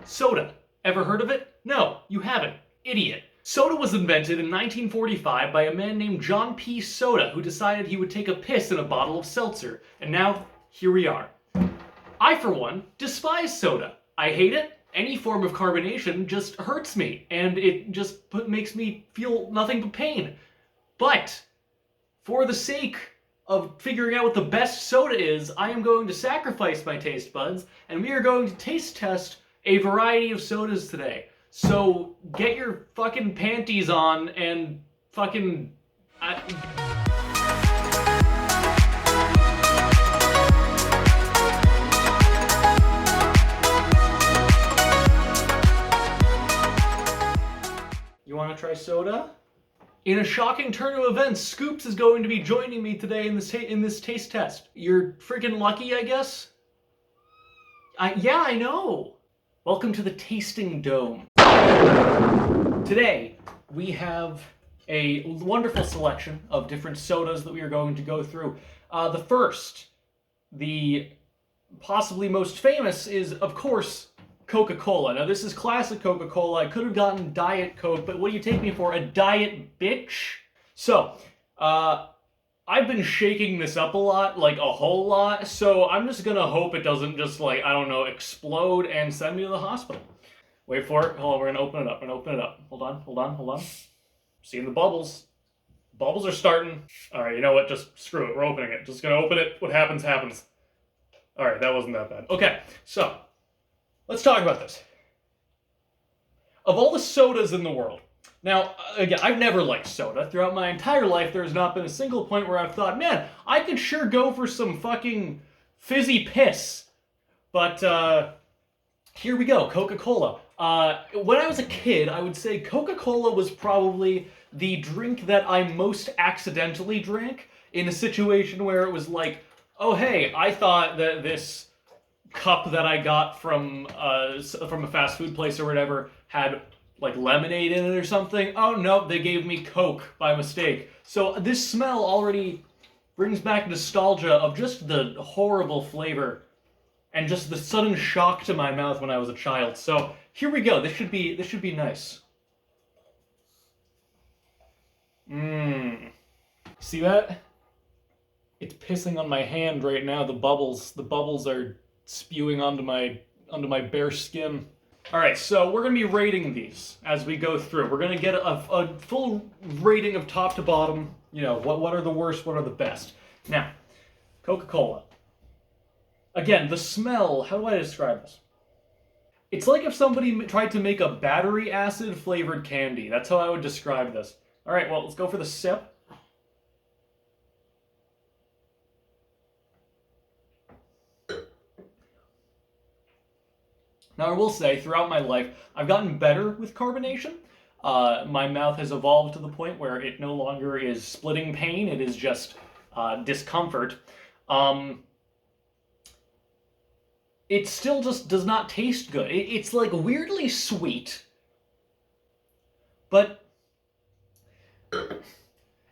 Soda. Ever heard of it? No, you haven't. Idiot. Soda was invented in 1945 by a man named John P. Soda, who decided he would take a piss in a bottle of seltzer. And now, here we are. I, for one, despise soda. I hate it. Any form of carbonation just hurts me, and it just makes me feel nothing but pain. But, for the sake of figuring out what the best soda is, I am going to sacrifice my taste buds, and we are going to taste test a variety of sodas today. So get your fucking panties on and fucking... You want to try soda? In a shocking turn of events, Scoops is going to be joining me today in this taste test. You're freaking lucky, I guess? Yeah, I know. Welcome to the Tasting Dome. Today, we have a wonderful selection of different sodas that we are going to go through. The first, the possibly most famous, is, of course, Coca-Cola. Now, this is classic Coca-Cola. I could have gotten Diet Coke, but what do you take me for? A diet bitch? So, I've been shaking this up a lot, like a whole lot, so I'm just gonna hope it doesn't just, like, I don't know, explode and send me to the hospital. Wait for it. Hold on, we're gonna open it up. Hold on. Seeing the bubbles. Bubbles are starting. Alright, you know what? Just screw it. We're opening it. Just gonna open it. What happens, happens. Alright, that wasn't that bad. Okay, so, let's talk about this. Of all the sodas in the world, now, again, I've never liked soda. Throughout my entire life, there has not been a single point where I've thought, man, I could sure go for some fucking fizzy piss. But, here we go, Coca-Cola. When I was a kid, I would say Coca-Cola was probably the drink that I most accidentally drank in a situation where it was like, oh, hey, I thought that this cup that I got from a fast food place or whatever had like lemonade in it or something. Oh no, they gave me Coke by mistake. So this smell already brings back nostalgia of just the horrible flavor and just the sudden shock to my mouth when I was a child. So here we go. This should be nice. See that? It's pissing on my hand right now. The bubbles are spewing onto my bare skin. All right, so we're gonna be rating these as we go through. We're gonna get a full rating of top to bottom. You know, what are the worst, what are the best. Now, Coca-Cola. Again, the smell, how do I describe this? It's like if somebody tried to make a battery acid flavored candy. That's how I would describe this. All right, well, let's go for the sip. Now, I will say, throughout my life, I've gotten better with carbonation. My mouth has evolved to the point where it no longer is splitting pain, it is just discomfort. It still just does not taste good. It's like weirdly sweet, but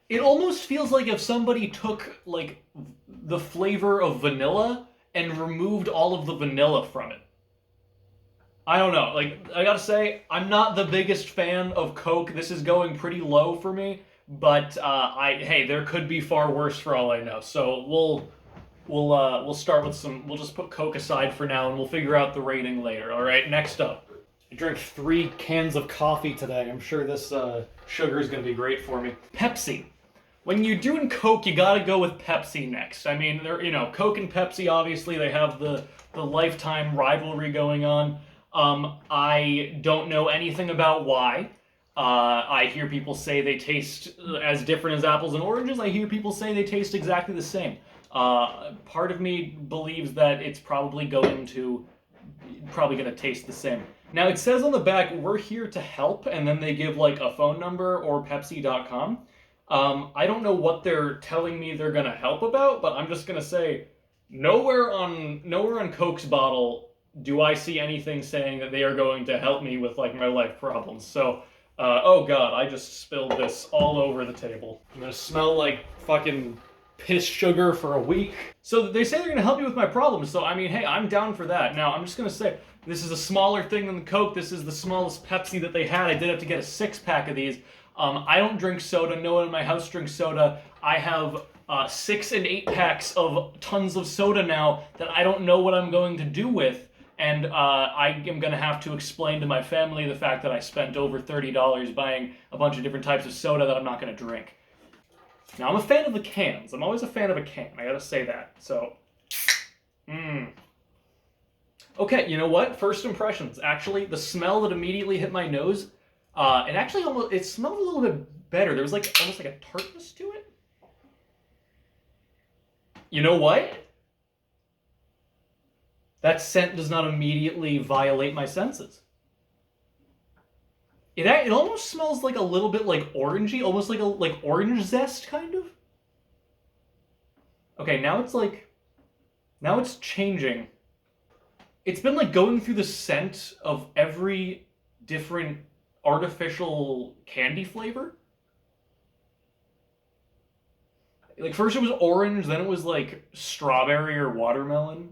it almost feels like if somebody took like the flavor of vanilla and removed all of the vanilla from it. I don't know, like, I gotta say, I'm not the biggest fan of Coke. This is going pretty low for me, but, hey, there could be far worse for all I know. So we'll start with we'll just put Coke aside for now, and we'll figure out the rating later, alright? Next up. I drank 3 cans of coffee today. I'm sure this, sugar is gonna be great for me. Pepsi. When you're doing Coke, you gotta go with Pepsi next. I mean, you know, Coke and Pepsi, obviously, they have the lifetime rivalry going on. I don't know anything about why. I hear people say they taste as different as apples and oranges. I hear people say they taste exactly the same. Part of me believes that it's probably going to taste the same. Now, it says on the back, we're here to help, and then they give like a phone number or Pepsi.com. I don't know what they're telling me they're gonna help about, but I'm just gonna say, nowhere on Coke's bottle do I see anything saying that they are going to help me with, like, my life problems. So, oh god, I just spilled this all over the table. I'm gonna smell like fucking piss sugar for a week. So they say they're gonna help me with my problems, so I mean, hey, I'm down for that. Now, I'm just gonna say, this is a smaller thing than the Coke. This is the smallest Pepsi that they had. I did have to get a 6-pack of these. I don't drink soda. No one in my house drinks soda. I have 6 and 8 packs of tons of soda now that I don't know what I'm going to do with. And I am going to have to explain to my family the fact that I spent over $30 buying a bunch of different types of soda that I'm not going to drink. Now, I'm a fan of the cans. I'm always a fan of a can. I gotta say that. So, Okay, you know what? First impressions. Actually, the smell that immediately hit my nose, it smelled a little bit better. There was like almost like a tartness to it. You know what? That scent does not immediately violate my senses. It almost smells like a little bit like orangey, almost like orange zest kind of. Okay, now it's changing. It's been like going through the scent of every different artificial candy flavor. Like first it was orange, then it was like strawberry or watermelon.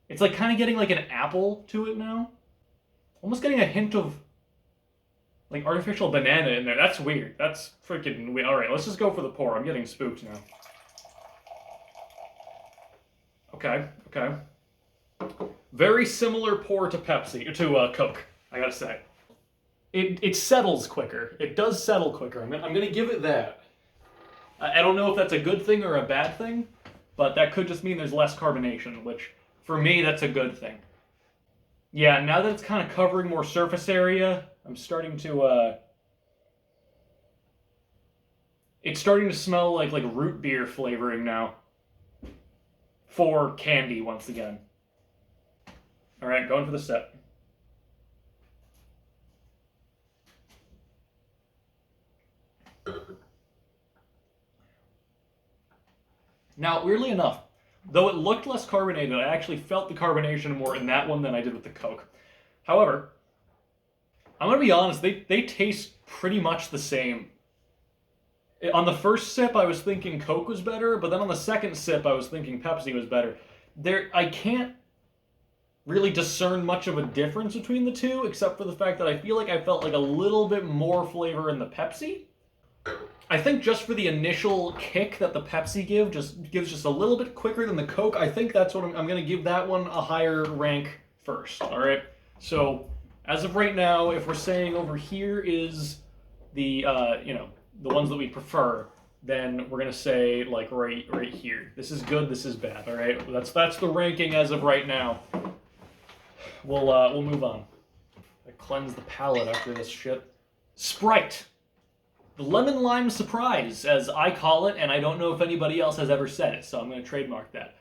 It's like kind of getting like an apple to it now. Almost getting a hint of like artificial banana in there. That's weird. That's freaking weird. Alright, let's just go for the pour. I'm getting spooked now. Okay. Very similar pour to Pepsi, to Coke, I gotta say. It settles quicker. It does settle quicker. I'm gonna give it that. I don't know if that's a good thing or a bad thing, but that could just mean there's less carbonation, which, for me, that's a good thing. Yeah, now that it's kind of covering more surface area, I'm starting to, it's starting to smell like root beer flavoring now. For candy, once again. Alright, going for the sip. Now, weirdly enough, though it looked less carbonated, I actually felt the carbonation more in that one than I did with the Coke. However, I'm gonna be honest, they taste pretty much the same. On the first sip, I was thinking Coke was better, but then on the second sip, I was thinking Pepsi was better. I can't really discern much of a difference between the two, except for the fact that I feel like I felt like a little bit more flavor in the Pepsi. I think just for the initial kick that the Pepsi gives just a little bit quicker than the Coke. I think that's what I'm going to give that one a higher rank first. All right. So as of right now, if we're saying over here is the the ones that we prefer, then we're gonna say like right here. This is good. This is bad. All right. That's the ranking as of right now. We'll move on. I cleanse the palate after this shit. Sprite. The lemon lime surprise, as I call it, and I don't know if anybody else has ever said it, so I'm going to trademark that.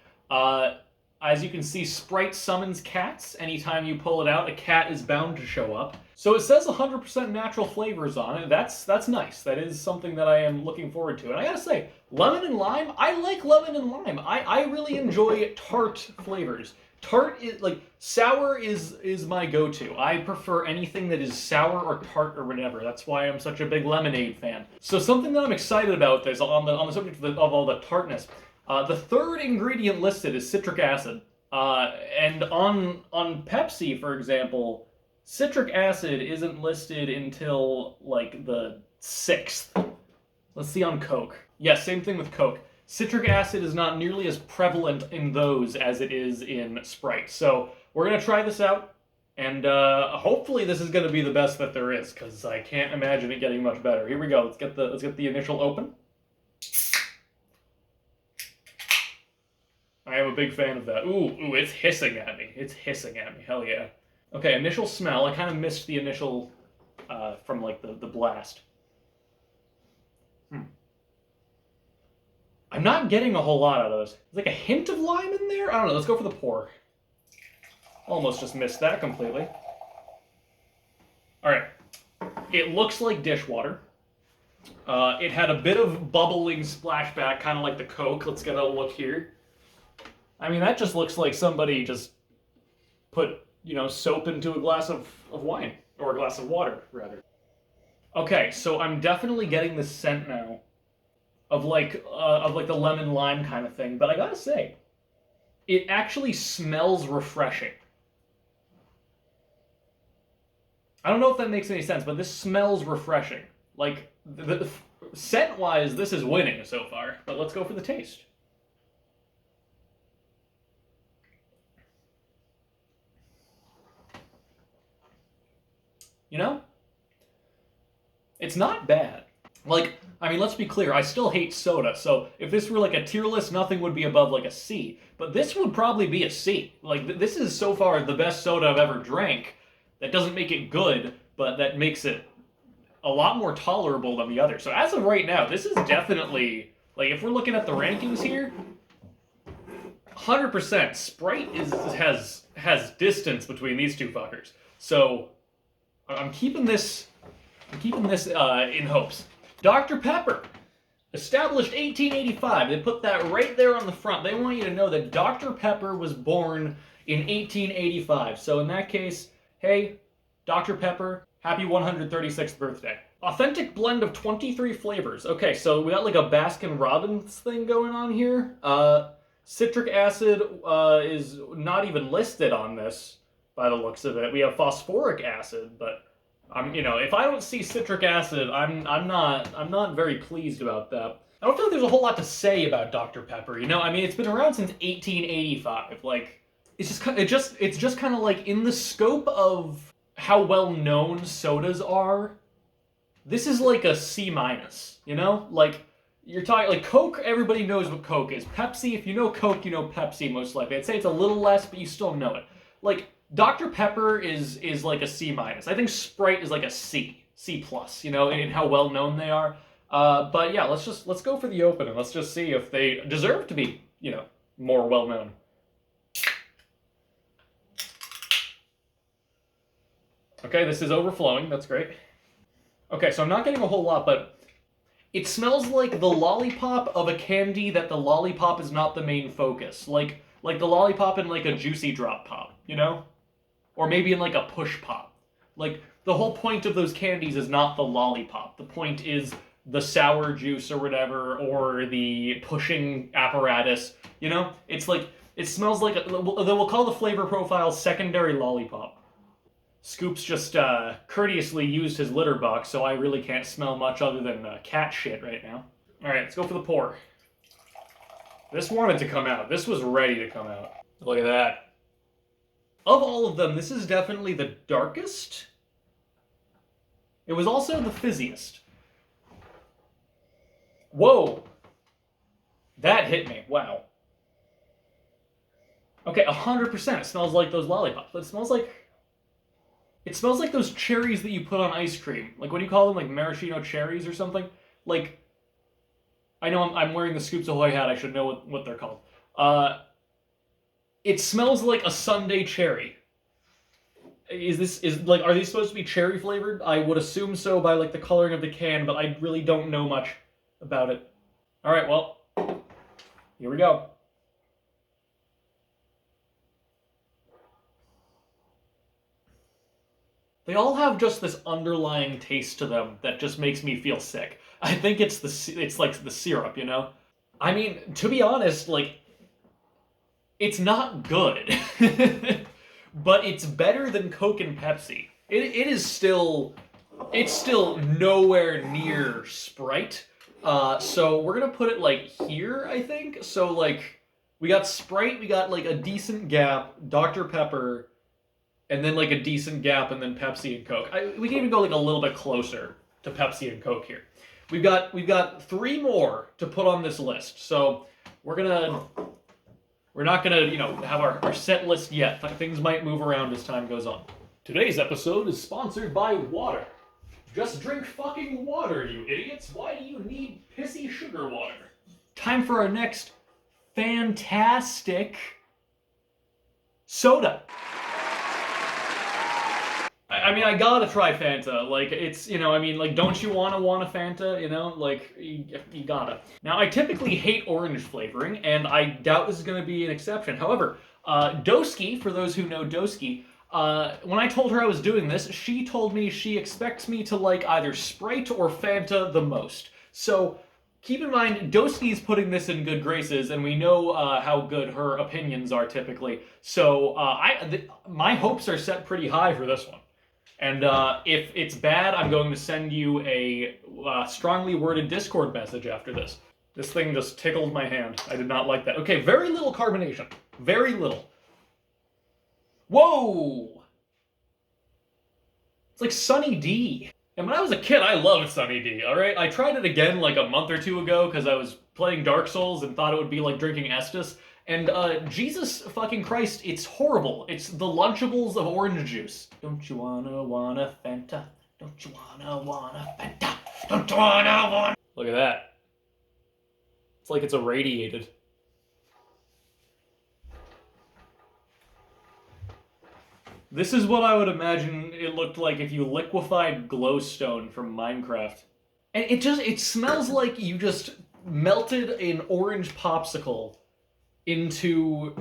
As you can see, Sprite summons cats. Anytime you pull it out, a cat is bound to show up. So it says 100% natural flavors on it. That's nice. That is something that I am looking forward to. And I gotta say, lemon and lime, I like lemon and lime. I really enjoy tart flavors. Tart is like sour is my go-to. I prefer anything that is sour or tart or whatever. That's why I'm such a big lemonade fan. So something that I'm excited about is on the subject of all the tartness. The third ingredient listed is citric acid. And on Pepsi, for example, citric acid isn't listed until like the 6th. Let's see on Coke. Yes, same thing with Coke. Citric acid is not nearly as prevalent in those as it is in Sprite. So we're gonna try this out, and hopefully this is gonna be the best that there is, because I can't imagine it getting much better. Here we go. Let's get the initial open. I am a big fan of that. Ooh, it's hissing at me. It's hissing at me. Hell yeah. Okay, initial smell. I kind of missed the initial from like the blast. I'm not getting a whole lot out of this. There's like a hint of lime in there? I don't know. Let's go for the pour. Almost just missed that completely. All right. It looks like dishwater. It had a bit of bubbling splashback, kind of like the Coke. Let's get a look here. I mean, that just looks like somebody just put, soap into a glass of wine. Or a glass of water, rather. Okay, so I'm definitely getting the scent now of like the lemon lime kind of thing. But I gotta say, it actually smells refreshing. I don't know if that makes any sense, but this smells refreshing. Like, scent-wise, this is winning so far. But let's go for the taste. You know? It's not bad. Like, I mean, let's be clear, I still hate soda, so if this were like a tier list, nothing would be above like a C. But this would probably be a C. Like, this is so far the best soda I've ever drank. That doesn't make it good, but that makes it a lot more tolerable than the other. So as of right now, this is definitely, like, if we're looking at the rankings here, 100% Sprite has distance between these two fuckers. So I'm keeping this in hopes. Dr. Pepper, established 1885. They put that right there on the front. They want you to know that Dr. Pepper was born in 1885. So in that case, hey, Dr. Pepper, happy 136th birthday. Authentic blend of 23 flavors. Okay, so we got like a Baskin-Robbins thing going on here. Citric acid is not even listed on this by the looks of it. We have phosphoric acid, but if I don't see citric acid, I'm not very pleased about that. I don't feel like there's a whole lot to say about Dr. Pepper. I mean, it's been around since 1885. Like, it's just kind of like in the scope of how well known sodas are. This is like a C minus. Like, you're talking like Coke. Everybody knows what Coke is. Pepsi, if you know Coke, you know Pepsi most likely. I'd say it's a little less, but you still know it. Like, Dr. Pepper is like a C minus. I think Sprite is like a C plus. In how well known they are. But yeah, let's go for the open and let's just see if they deserve to be more well known. Okay, this is overflowing. That's great. Okay, so I'm not getting a whole lot, but it smells like the lollipop of a candy that the lollipop is not the main focus. Like the lollipop in like a Juicy Drop pop, Or maybe in like a Push Pop. Like, the whole point of those candies is not the lollipop. The point is the sour juice or whatever, or the pushing apparatus, It's like, it smells like, we'll call the flavor profile secondary lollipop. Scoops just courteously used his litter box, so I really can't smell much other than cat shit right now. Alright, let's go for the pour. This wanted to come out. This was ready to come out. Look at that. Of all of them, this is definitely the darkest. It was also the fizziest. Whoa! That hit me. Wow. Okay, 100%. It smells like those lollipops, but it smells like those cherries that you put on ice cream. Like, what do you call them? Like maraschino cherries or something? Like, I know I'm wearing the Scoops Ahoy hat. I should know what they're called. It smells like a sundae cherry. Are these supposed to be cherry flavored? I would assume so by like the coloring of the can, but I really don't know much about it. All right, well, here we go. They all have just this underlying taste to them that just makes me feel sick. I think it's like the syrup, I mean, to be honest, like, it's not good. But it's better than Coke and Pepsi. It's still nowhere near Sprite. So we're gonna put it like here, I think. So like, we got Sprite, we got like a decent gap, Dr. Pepper, and then like a decent gap, and then Pepsi and Coke. We can even go like a little bit closer to Pepsi and Coke here. We've got 3 more to put on this list. So we're not gonna have our set list yet. Things might move around as time goes on. Today's episode is sponsored by water. Just drink fucking water, you idiots. Why do you need pissy sugar water? Time for our next fantastic soda. I mean, I gotta try Fanta. Like, it's, don't you want a Fanta, Like, you gotta. Now, I typically hate orange flavoring, and I doubt this is gonna be an exception. However, Doski, for those who know Doski, when I told her I was doing this, she told me she expects me to like either Sprite or Fanta the most. So, keep in mind, Doski's putting this in good graces, and we know how good her opinions are typically. So my hopes are set pretty high for this one. And if it's bad, I'm going to send you a strongly worded Discord message after this. This thing just tickled my hand. I did not like that. Okay, very little carbonation. Very little. Whoa! It's like Sunny D. And when I was a kid, I loved Sunny D, alright? I tried it again like a month or two ago because I was playing Dark Souls and thought it would be like drinking Estus. And Jesus fucking Christ, it's horrible. It's the Lunchables of orange juice. Don't you wanna Fanta? Don't you wanna Fanta? Don't you wanna? Look at that. It's like it's irradiated. This is what I would imagine it looked like if you liquefied glowstone from Minecraft. And it smells like you just melted an orange popsicle into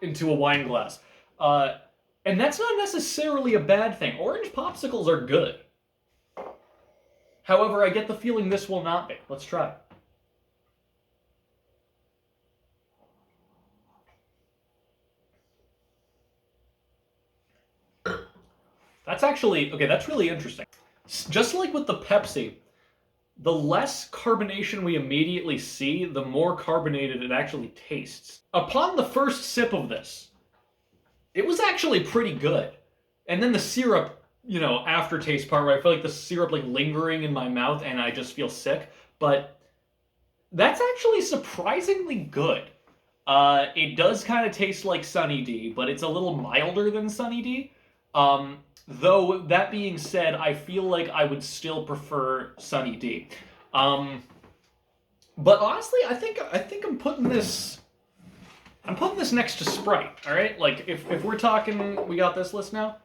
a wine glass. And that's not necessarily a bad thing. Orange popsicles are good. However, I get the feeling this will not be. Let's try. That's actually, okay, that's really interesting. Just like with the Pepsi, the less carbonation we immediately see, the more carbonated it actually tastes. Upon the first sip of this, it was actually pretty good. And then the syrup, aftertaste part where I feel like the syrup like lingering in my mouth and I just feel sick. But that's actually surprisingly good. It does kind of taste like Sunny D, but it's a little milder than Sunny D. Though, that being said, I feel like I would still prefer Sunny D. But honestly, I think I'm putting this next to Sprite, alright? Like, if we're talking, we got this list now?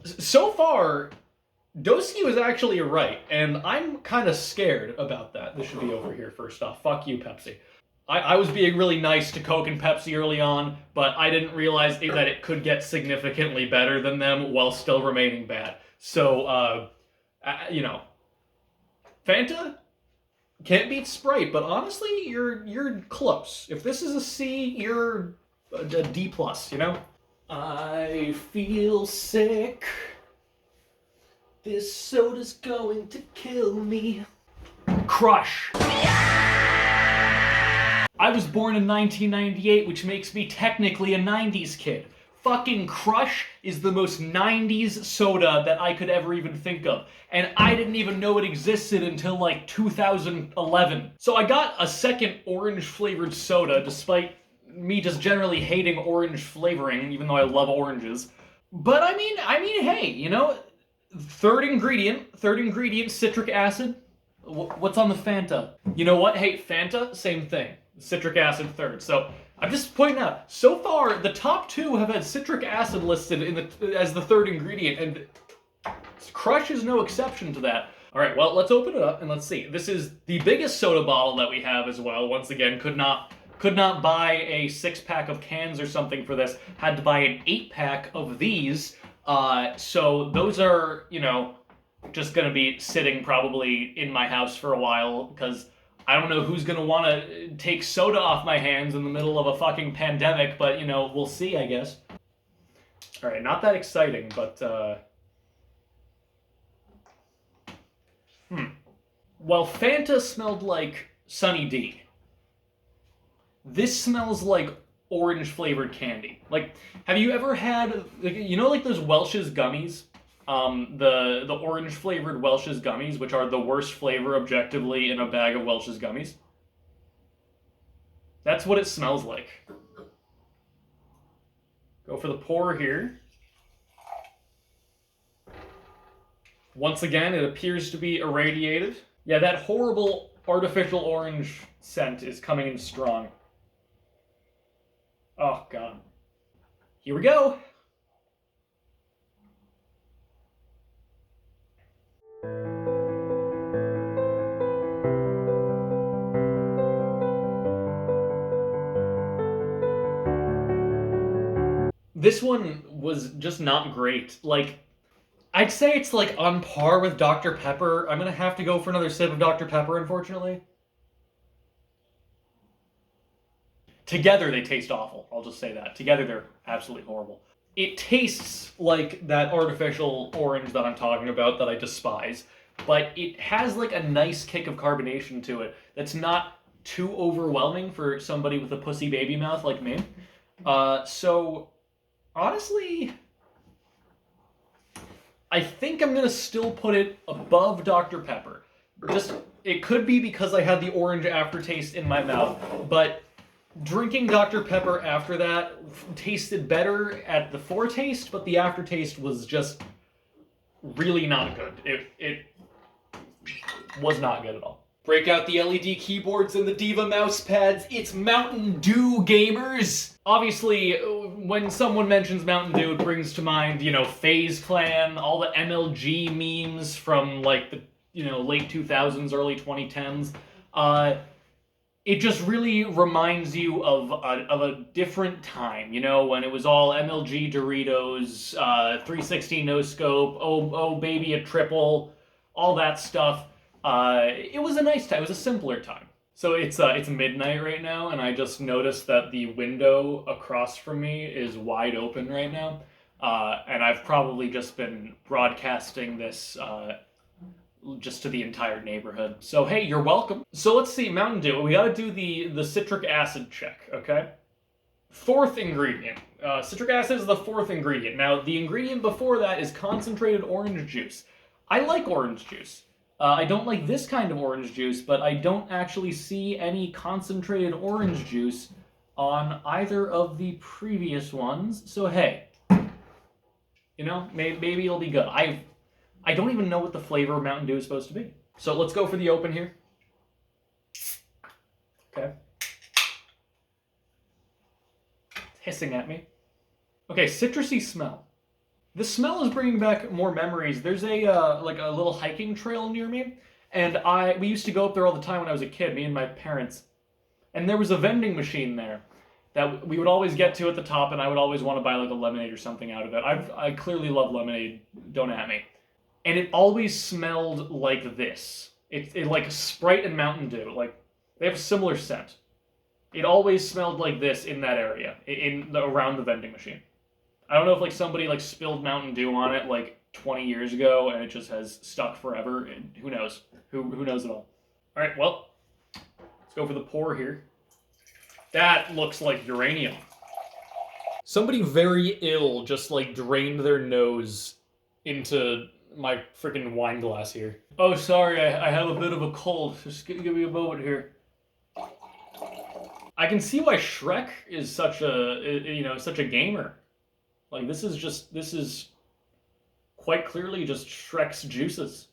So far, Doski was actually right, and I'm kind of scared about that. This should be over here first off. Fuck you, Pepsi. I was being really nice to Coke and Pepsi early on, but I didn't realize that it could get significantly better than them while still remaining bad. So, Fanta can't beat Sprite, but honestly, you're close. If this is a C, you're a D+, I feel sick. This soda's going to kill me. Crush. I was born in 1998, which makes me technically a 90s kid. Fucking Crush is the most 90s soda that I could ever even think of. And I didn't even know it existed until like 2011. So I got a second orange flavored soda, despite me just generally hating orange flavoring, even though I love oranges. But I mean, hey, third ingredient, citric acid. What's on the Fanta? You know what? Hey, Fanta, same thing. Citric acid third. So I'm just pointing out, so far the top two have had citric acid listed as the third ingredient, and Crush is no exception to that. All right, well, let's open it up and let's see. This is the biggest soda bottle that we have as well. Once again, could not buy a 6-pack of cans or something for this. Had to buy an 8-pack of these. So those are, just gonna be sitting probably in my house for a while because I don't know who's going to want to take soda off my hands in the middle of a fucking pandemic, but, we'll see, I guess. All right, not that exciting, but, Well, Fanta smelled like Sunny D. This smells like orange-flavored candy. Like, have you ever had, like those Welch's gummies? The orange-flavored Welch's gummies, which are the worst flavor objectively in a bag of Welch's gummies. That's what it smells like. Go for the pour here. Once again, it appears to be irradiated. Yeah, that horrible artificial orange scent is coming in strong. Oh, God. Here we go. This one was just not great. Like, I'd say it's like on par with Dr. Pepper. I'm gonna have to go for another sip of Dr. Pepper, unfortunately. Together they taste awful. I'll just say that. Together they're absolutely horrible. It tastes like that artificial orange that I'm talking about that I despise, but it has like a nice kick of carbonation to it that's not too overwhelming for somebody with a pussy baby mouth like me. So honestly, I think I'm gonna still put it above Dr. Pepper. Just, it could be because I had the orange aftertaste in my mouth, but drinking Dr. Pepper after that tasted better at the foretaste, but the aftertaste was just really not good. It was not good at all. Break out the LED keyboards and the Diva mouse pads. It's Mountain Dew, gamers! Obviously, when someone mentions Mountain Dew, it brings to mind, you know, FaZe Clan, all the MLG memes from, like, the, you know, late 2000s, early 2010s. It just really reminds you of a different time, you know, when it was all MLG Doritos, 360 no scope, oh baby a triple, all that stuff. It was a nice time. It was a simpler time. So it's midnight right now, and I just noticed that the window across from me is wide open right now, and I've probably just been broadcasting this just to the entire neighborhood. So hey, you're welcome. So let's see, Mountain Dew. We gotta do the citric acid check, okay? Fourth ingredient. Citric acid is the fourth ingredient. Now, the ingredient before that is concentrated orange juice. I like orange juice. I don't like this kind of orange juice, but I don't actually see any concentrated orange juice on either of the previous ones. So hey, you know, maybe it'll be good. I don't even know what the flavor of Mountain Dew is supposed to be. So let's go for the open here. Okay. It's hissing at me. Okay, citrusy smell. The smell is bringing back more memories. There's a like a little hiking trail near me, and we used to go up there all the time when I was a kid, me and my parents. And there was a vending machine there that we would always get to at the top, and I would always want to buy like a lemonade or something out of it. I clearly love lemonade, don't at me. And it always smelled like this. It like Sprite and Mountain Dew, like they have a similar scent. It always smelled like this in that area, around the vending machine. I don't know if like somebody like spilled Mountain Dew on it like 20 years ago and it just has stuck forever. And who knows? Who knows it all? All right, well, let's go for the pour here. That looks like uranium. Somebody very ill just like drained their nose into my freaking wine glass here. Oh, sorry, I have a bit of a cold. Just give me a moment here. I can see why Shrek is such a gamer. Like, this is quite clearly just Shrek's juices.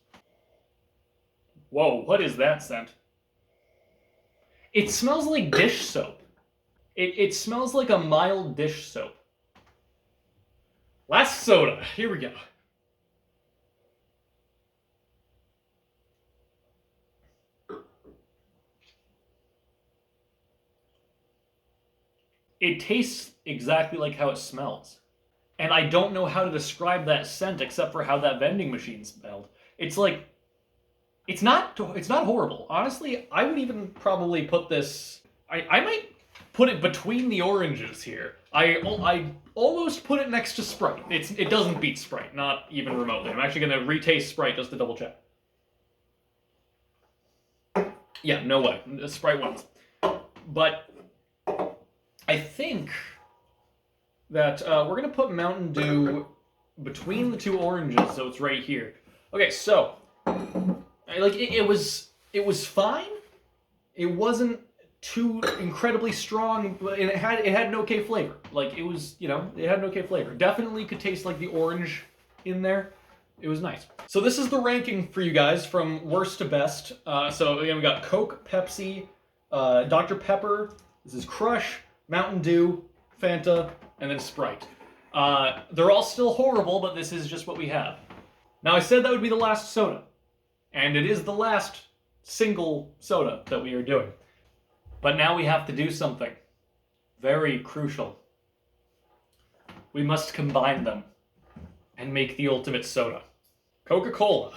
Whoa, what is that scent? It smells like dish soap. It smells like a mild dish soap. Last soda, here we go. It tastes exactly like how it smells. And I don't know how to describe that scent except for how that vending machine smelled. It's like, it's not horrible. Honestly, I would even probably put this, I might put it between the oranges here. I almost put it next to Sprite. It doesn't beat Sprite, not even remotely. I'm actually going to retaste Sprite just to double check. Yeah, no way. Sprite wins. But I think that we're going to put Mountain Dew between the two oranges, so it's right here. Okay, so like it was fine. It wasn't too incredibly strong, and it had an okay flavor. Like it was, you know, it had an okay flavor. Definitely could taste like the orange in there. It was nice. So this is the ranking for you guys from worst to best. So again, we got Coke, Pepsi, Dr. Pepper. This is Crush, Mountain Dew, Fanta, and then Sprite. They're all still horrible, but this is just what we have. Now I said that would be the last soda, and it is the last single soda that we are doing. But now we have to do something very crucial. We must combine them and make the ultimate soda. Coca-Cola.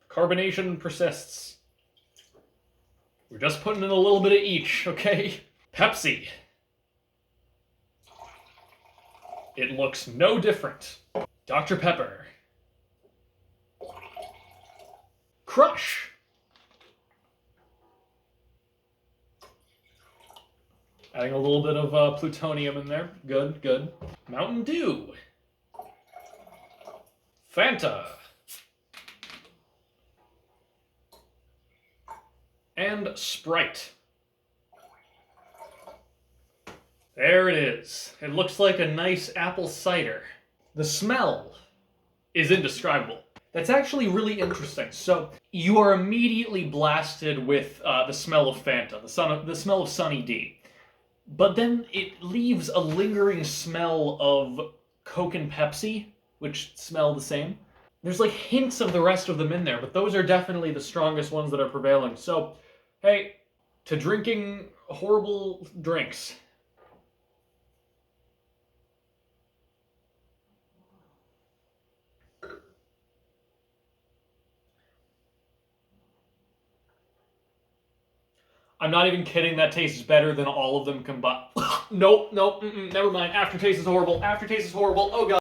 Carbonation persists. We're just putting in a little bit of each, okay? Pepsi. It looks no different. Dr. Pepper. Crush. Adding a little bit of plutonium in there. Good, good. Mountain Dew. Fanta. And Sprite. There it is. It looks like a nice apple cider. The smell is indescribable. That's actually really interesting. So you are immediately blasted with the smell of Fanta, the smell of Sunny D. But then it leaves a lingering smell of Coke and Pepsi, which smell the same. There's like hints of the rest of them in there, but those are definitely the strongest ones that are prevailing. So, hey, to drinking horrible drinks. I'm not even kidding, that tastes better than all of them combined. Nope, never mind. Aftertaste is horrible. Aftertaste is horrible. Oh god.